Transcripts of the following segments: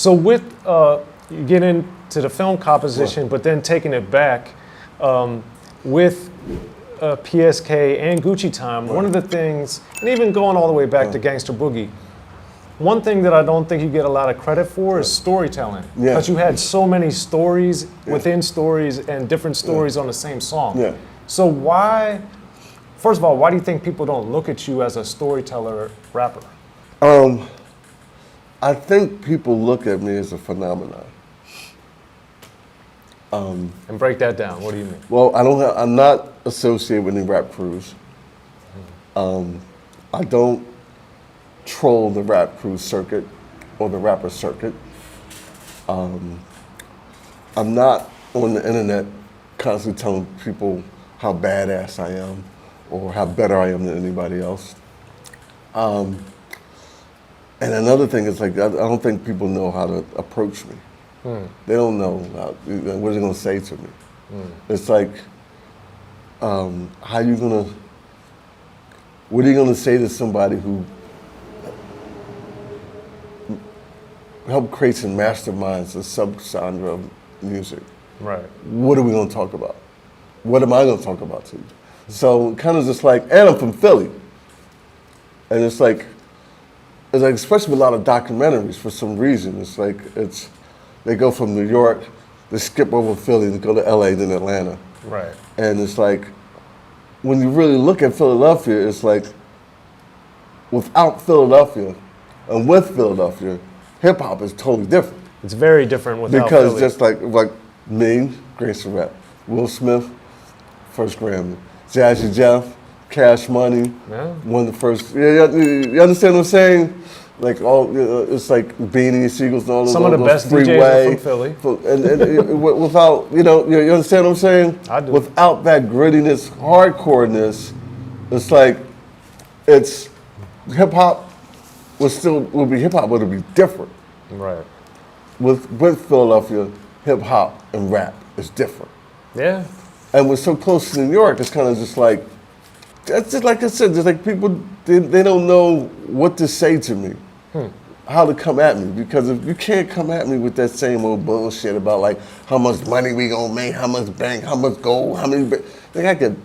So with you get into the film composition, but then taking it back with P.S.K. and Gucci Time, one of the things, and even going all the way back to Gangster Boogie, one thing that I don't think you get a lot of credit for is storytelling. Because you had so many stories within stories and different stories on the same song. Yeah. So why, first of all, why do you think people don't look at you as a storyteller rapper? I think people look at me as a phenomenon. And break that down. What do you mean? Well, I'm not associated with any rap crews. I don't troll the rap crew circuit or the rapper circuit. I'm not on the internet constantly telling people how badass I am or how better I am than anybody else. And another thing is, like, I don't think people know how to approach me. They don't know what they're gonna say to me. It's like, what are you gonna say to somebody who helped create some masterminds, a sub-genre of music? Right. What are we gonna talk about? What am I gonna talk about to you? So kind of just like, and I'm from Philly. And it's like, especially with a lot of documentaries for some reason, they go from New York, they skip over Philly, they go to LA, then Atlanta. Right. And it's like, when you really look at Philadelphia, it's like, without Philadelphia and with Philadelphia, hip hop is totally different. It's very different without because Philly. Just like me, Gangster rap, Will Smith, first Grammy, Jazzy Jeff, Cash Money, one of the first. You understand what I'm saying? Like it's like Beanie Seagulls and all those. Some of the best Freeway, DJs are from Philly. And without, you understand what I'm saying? I do. Without that grittiness, hardcoreness, it's like, it's hip hop would be hip hop, but it'd be different. Right. With Philadelphia, hip hop and rap is different. Yeah. And we're so close to New York, it's kind of just like, that's just like I said, just like people, they don't know what to say to me, how to come at me. Because if you can't come at me with that same old bullshit about like how much money we gonna make, how much bank, how much gold, how many, like I can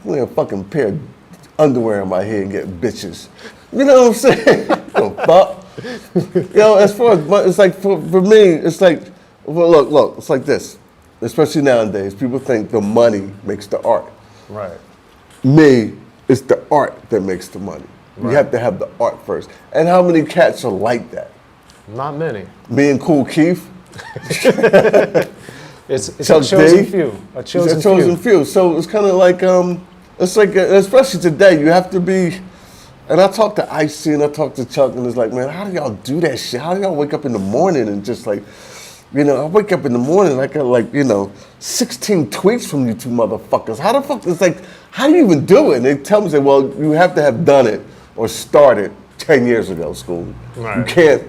wear a fucking pair of underwear in my head and get bitches. You know what I'm saying? Fuck. As far as money, it's like for me, it's like, well, look, it's like this. Especially nowadays, people think the money makes the art. Right. Me, it's the art that makes the money. Right. You have to have the art first. And how many cats are like that? Not many. Me and Kool Keith. It's a chosen few. A chosen few. So it's kind of like, especially today, you have to be. And I talk to Icy and I talk to Chuck, and it's like, man, how do y'all do that shit? How do y'all wake up in the morning and just like, I wake up in the morning, I got 16 tweets from you two motherfuckers. How the fuck, it's like, how do you even do it? And they tell me, well, you have to have done it or started 10 years ago, school. Right. You can't.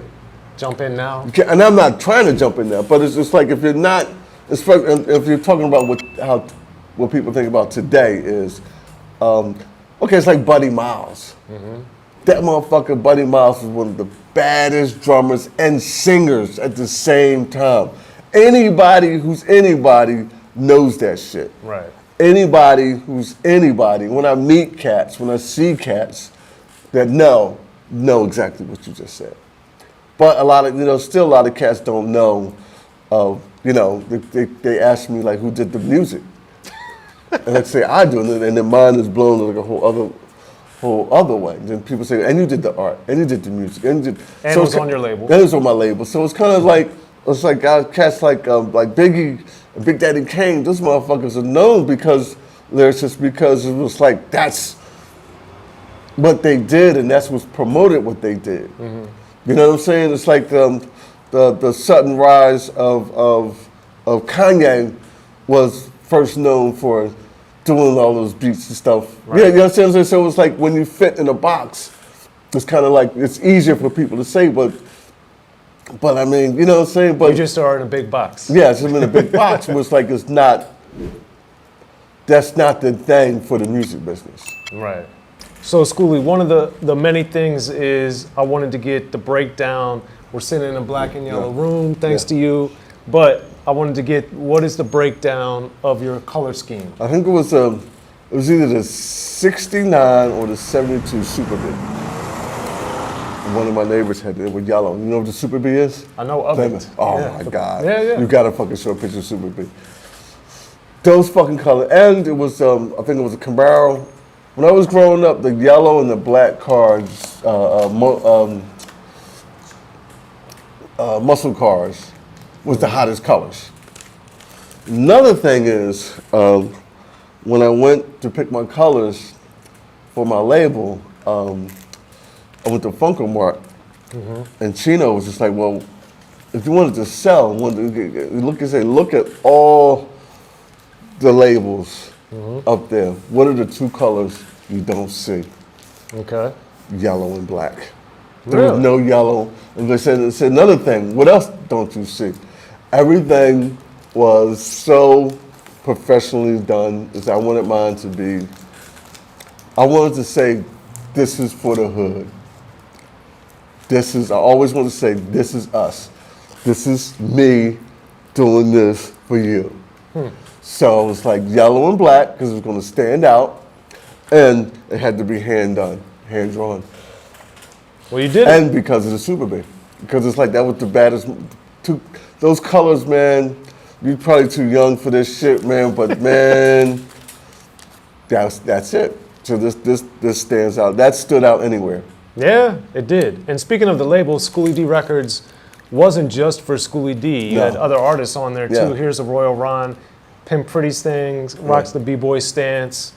Jump in now? And I'm not trying to jump in there, but it's just like, if you're not, if you're talking about what people think about today is, okay, it's like Buddy Miles. That motherfucker, Buddy Miles, is one of the baddest drummers and singers at the same time. Anybody who's anybody knows that shit. Right. Anybody who's anybody, when I meet cats, when I see cats that know exactly what you just said. But a lot of, still a lot of cats don't know of, they ask me like, who did the music? And I say, I do, and then mine is blown like a whole other way. Then people say, and you did the art, and you did the music, and you did. And so it was on your label. That was on my label. So it's kind of like, cats like Biggie and Big Daddy Kane, those motherfuckers are known because Lyricists, because it was like, that's what they did, and that's what's promoted what they did. You know what I'm saying? It's like the sudden rise of Kanye was first known for doing all those beats and stuff. Right. Yeah, you know what I'm saying? So it's like when you fit in a box, it's kind of like, it's easier for people to say, but I mean, you know what I'm saying? But you just are in a big box. Yes, I'm in a big box, but it's like, that's not the thing for the music business. Right. So Schoolie, one of the many things is I wanted to get the breakdown We're sitting in a black and yellow room, thanks to you. But I wanted to get, what is the breakdown of your color scheme? I think it was either the 69 or the 72 Super B. One of my neighbors had it with yellow. You know what the Super B is? I know of it. Oh my God. Yeah. You gotta fucking show a picture of Super B. Those fucking colors. And it was, I think it was a Camaro. When I was growing up, the yellow and the black cars, muscle cars, was the hottest colors. Another thing is, when I went to pick my colors for my label, I went to Funko Mart, and Chino was just like, well, if you wanted to sell, look at all the labels up there. What are the two colors you don't see? Okay. Yellow and black. There Really? was no yellow. And they said another thing, what else don't you see? Everything was so professionally done. I wanted mine to be, I wanted to say, this is for the hood. I always want to say, this is us. This is me doing this for you. So it was like yellow and black because it was going to stand out, and it had to be hand done, hand drawn. Well, you did. And because of the Super B, because it's like that was the baddest. Those colors, man. You're probably too young for this shit, man. But man, that's it. So this stands out. That stood out anywhere. Yeah, it did. And speaking of the label, Schoolie D Records wasn't just for Schoolie D. You had other artists on there too. Yeah. Here's a Royal Ron, Pimp Pretty's Things, rocks the B-Boy stance.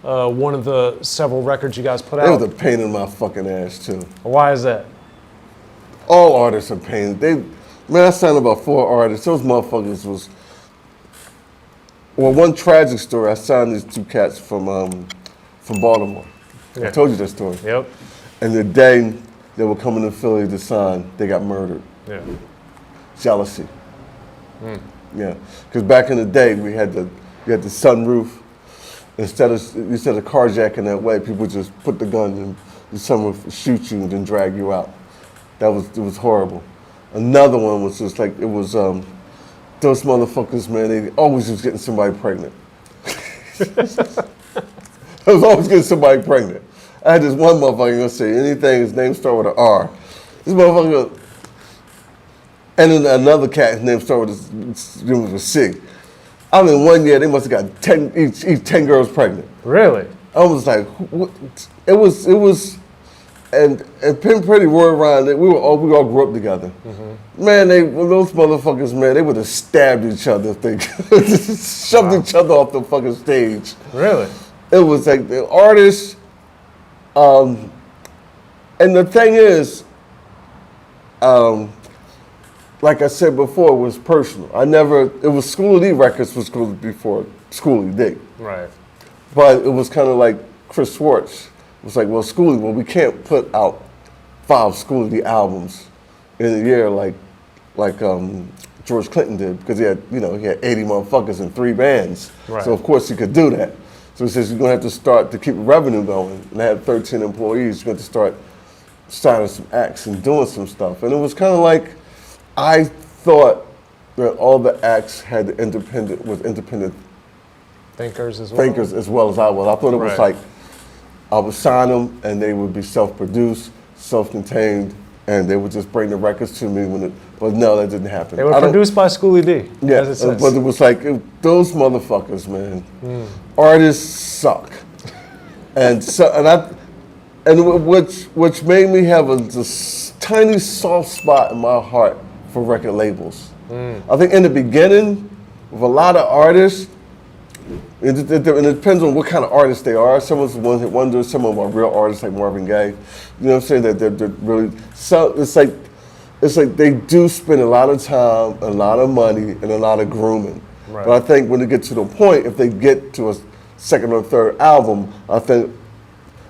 One of the several records you guys put It out. was a pain in my fucking ass too. Why is that? All artists are pain. Man, I signed about 4 artists. Those motherfuckers was. Well, one tragic story. I signed these 2 cats from Baltimore. Yeah. I told you that story. Yep. And the day they were coming to Philly to sign, they got murdered. Yeah. Jealousy. Yeah, because back in the day, we had the sunroof. Instead of carjacking that way, people just put the gun in the sunroof, shoot you, and then drag you out. It was horrible. Another one was just like, it was, those motherfuckers, man, they always was getting somebody pregnant. I was always getting somebody pregnant. I had this one motherfucker gonna say anything, his name started with an R. This motherfucker, and then another cat, his name started with a C. I mean, one year they must have got 10 each 10 girls pregnant. Really? I was like, what? It was, and Pimp Pretty, Roy Ryan, we all grew up together. Man, those motherfuckers, man, they would have stabbed each other if they shoved each other off the fucking stage. Really? It was like the artists, and the thing is, like I said before, it was personal. It was Schoolie D Records was before Schoolie D. Right. But it was kind of like Chris Schwartz. It was like, well, Schoolie, we can't put out 5 Schoolie D albums in a year like George Clinton did, because he had 80 motherfuckers and 3 bands. Right. So of course he could do that. So he says you're gonna have to start to keep revenue going. And I had 13 employees. You're going to start signing some acts and doing some stuff. And it was kind of like, I thought that all the acts had independent Thinkers as well. thinkers as well as I was. I thought it was Right. like I would sign them and they would be self-produced, self-contained, and they would just bring the records to me but no, that didn't happen. They were produced by Schoolie D. Yeah, as it says. but it was like, those motherfuckers, man. Artists suck. Which made me have this tiny soft spot in my heart for record labels. I think in the beginning, with a lot of artists, it depends on what kind of artists they are. Some of them one-hit wonders, some of them are real artists like Marvin Gaye. You know what I'm saying? That they're really, so it's like they do spend a lot of time, a lot of money, and a lot of grooming. Right. But I think when they get to the point, if they get to a second or third album, I think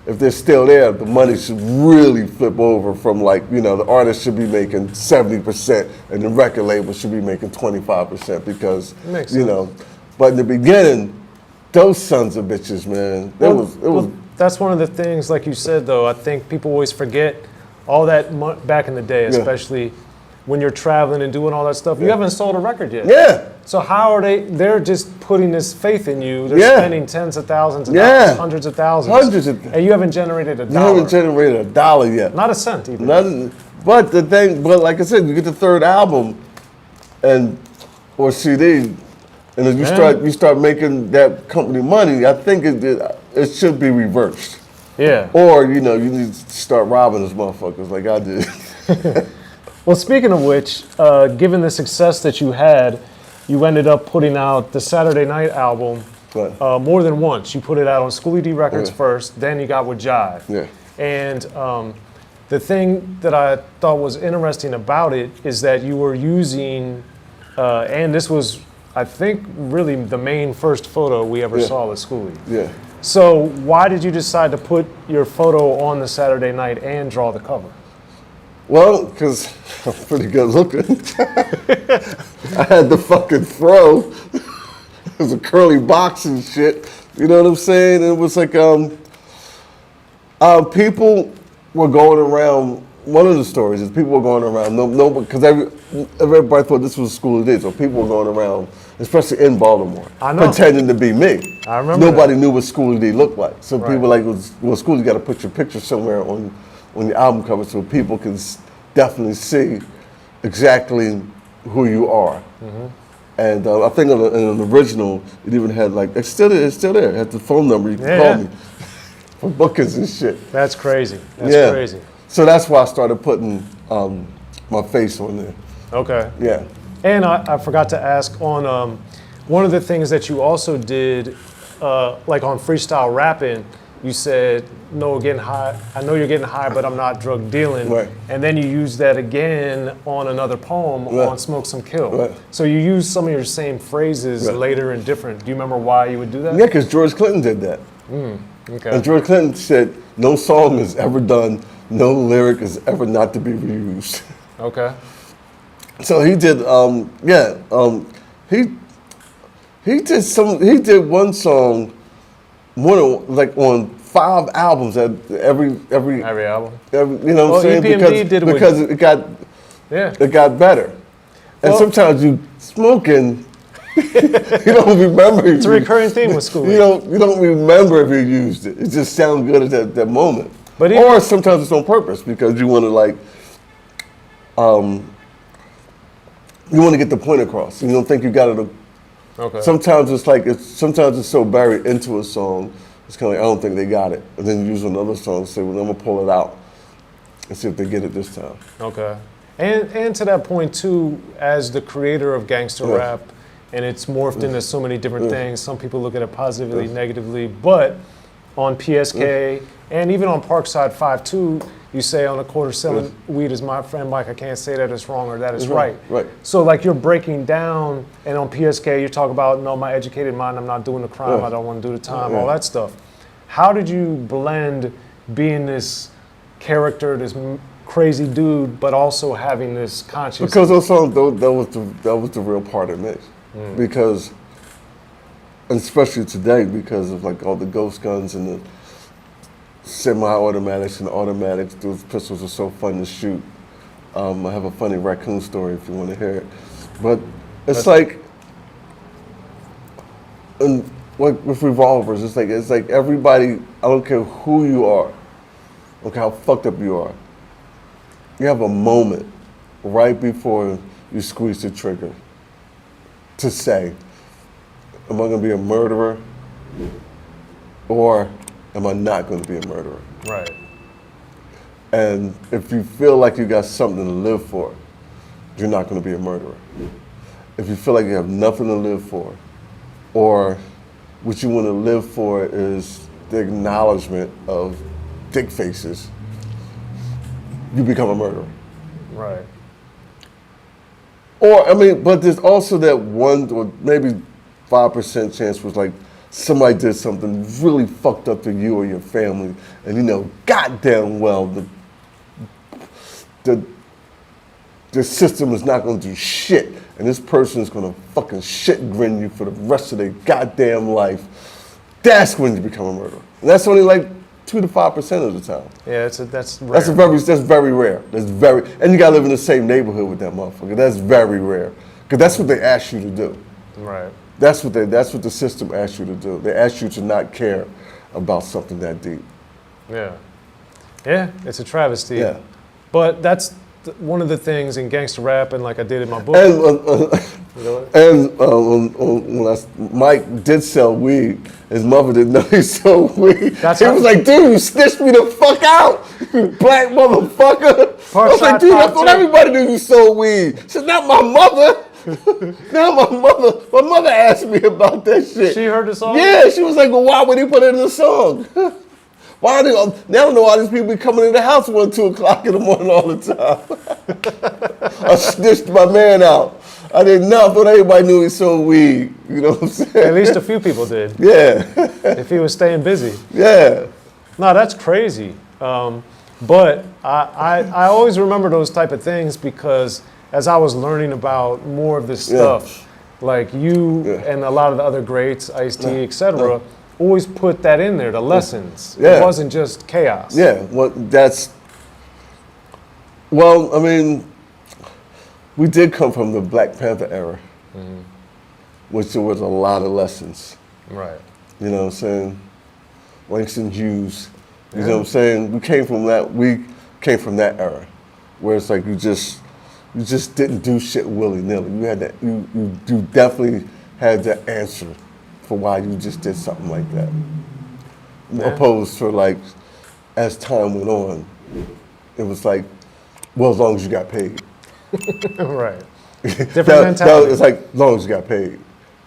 if they're still there, the money should really flip over from the artist should be making 70% and the record label should be making 25% because, Makes sense. But in the beginning, those sons of bitches, man, it was. That's one of the things, like you said, though, I think people always forget all that back in the day, especially when you're traveling and doing all that stuff. You haven't sold a record yet. Yeah. So how are they're just putting this faith in you. They're spending tens of thousands of Yeah. dollars, hundreds of thousands. Hundreds of And you haven't generated a You dollar. haven't generated a dollar yet. Not a cent even. Nothing. But like I said, you get the third album or CD, and then you start making that company money. I think it should be reversed. Yeah. Or you need to start robbing those motherfuckers like I did. Well, speaking of which, given the success that you had, you ended up putting out the Saturday Night album Right. more than once. You put it out on Schoolie D Records first, then you got with Jive. Yeah. And the thing that I thought was interesting about it is that you were using, and this was, I think, really the main first photo we ever saw with Schoolie. Yeah. So why did you decide to put your photo on the Saturday Night and draw the cover? Well, because I'm pretty good looking. I had the fucking throw. It was a curly box and shit. You know what I'm saying? It was like people were going around. One of the stories is people were going around. Because everybody thought this was School of D. So people were going around, especially in Baltimore, pretending to be me. I remember. Nobody knew what School of D looked like. So Right. people were like, well, School, you got to put your picture somewhere on the album cover so people can definitely see exactly who you are. Mm-hmm. And I think in an original, it even had it's still there. It had the phone number. You can call me for bookings and shit. That's crazy. That's crazy. So that's why I started putting my face on there. Okay. Yeah. And I forgot to ask on one of the things that you also did, like on freestyle rapping, you said, "No, getting high. I know you're getting high, but I'm not drug dealing." Right. And then you used that again on another poem on Smoke Some Kill. Right. So you used some of your same phrases later and different. Do you remember why you would do that? Yeah, because George Clinton did that. Okay. And George Clinton said, "No song is ever done. No lyric is ever not to be reused." Okay. So he did. He did one song, on 5 albums at every album. you know what I'm saying? EPMD did it because it got better. And Well- sometimes you smoking, you don't remember. It's a recurring theme with School. You don't remember if you used it. It just sounds good at that moment. But or sometimes it's on purpose because you want to you want to get the point across. You don't think you got it. Okay. Sometimes it's so buried into a song. It's kind of I don't think they got it, and then you use another song and say, "Well, I'm gonna pull it out and see if they get it this time." Okay. And to that point too, as the creator of gangster rap, and it's morphed into so many different things. Some people look at it positively, negatively, but on P.S.K. and even on Parkside 5-2, you say on a quarter selling weed is my friend Mike. I can't say that it's wrong or that it's right. Right. So you're breaking down, and on P.S.K. you talk about my educated mind. I'm not doing the crime. I don't want to do the time. All that stuff. How did you blend being this character, this crazy dude, but also having this conscious? Because those songs, that was the real part of me. Because, and especially today, because of all the ghost guns and the semi-automatics and automatics, those pistols are so fun to shoot. I have a funny raccoon story if you want to hear it. But it's and with revolvers, it's like everybody, I don't care who you are, I don't care how fucked up you are, you have a moment right before you squeeze the trigger to say, am I going to be a murderer or am I not going to be a murderer? Right. And if you feel like you got something to live for, you're not going to be a murderer. If you feel like you have nothing to live for, or what you want to live for is the acknowledgement of dick faces, you become a murderer. Right. Or, but there's also that 1 or maybe 5% chance was somebody did something really fucked up to you or your family, and goddamn well the system is not going to do shit, and this person is going to fucking shit grin you for the rest of their goddamn life. That's when you become a murderer. And that's only 2 2 to 5% of the time. Yeah, that's rare. That's very rare. And you gotta live in the same neighborhood with that motherfucker. That's very rare. Because that's what they ask you to do. Right. That's what the system asks you to do. They ask you to not care about something that deep. Yeah. Yeah, it's a travesty. Yeah. But that's one of the things in gangster rap, and like I did in my book. When Mike did sell weed, his mother didn't know he sold weed. He was like, dude, you snitched me the fuck out, you black motherfucker. I was like, dude, I thought everybody knew you sold weed. She said, not my mother. Now my mother asked me about that shit. She heard the song? Yeah, she was like, well, why would he put it in the song? Now I don't know why these people be coming in the house 1, 2 o'clock in the morning all the time. I snitched my man out. I didn't know. I thought everybody knew he sold weed. You know what I'm saying? At least a few people did. Yeah. If he was staying busy. Yeah. No, that's crazy. But I always remember those type of things because as I was learning about more of this stuff, like you and a lot of the other greats, Ice-T, etc., always put that in there, the lessons. Yeah. It wasn't just chaos. Yeah, I mean, we did come from the Black Panther era, which there was a lot of lessons. Right. You know what I'm saying? Langston Hughes. You know what I'm saying? We came from that era, where it's like you just didn't do shit willy-nilly. You definitely had the answer for why you just did something like that. Opposed to like, as time went on, it was like, well, as long as you got paid. Right. Different mentality. It's like, as long as you got paid.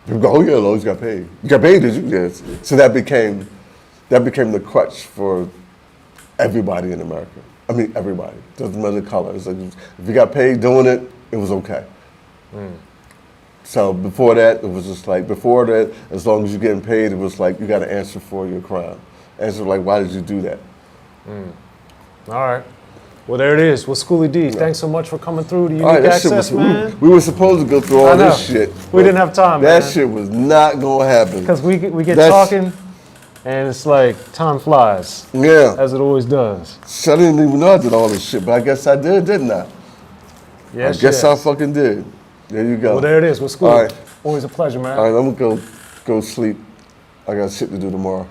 People go, oh yeah, as long as you got paid. You got paid, did you? Yes. So that became the crutch for everybody in America. I mean, everybody. Doesn't matter the color. It's like, if you got paid doing it, it was okay. So before that, it was just like, as long as you're getting paid, it was like, you got to answer for your crime. Answer like, why did you do that? All right. Well, there it is. Well, Schoolie D, thanks so much for coming through to Unique All right, Access, man. We were supposed to go through all this shit. We didn't have time, that man. That shit was not going to happen. Because we get talking, and it's like, time flies. Yeah. As it always does. So I didn't even know I did all this shit, but I guess I did, didn't I? Yes, I guess I fucking did. There you go. Well, there it is. Well, Schoolie, all right. Always a pleasure, man. All right, I'm going to go sleep. I got shit to do tomorrow.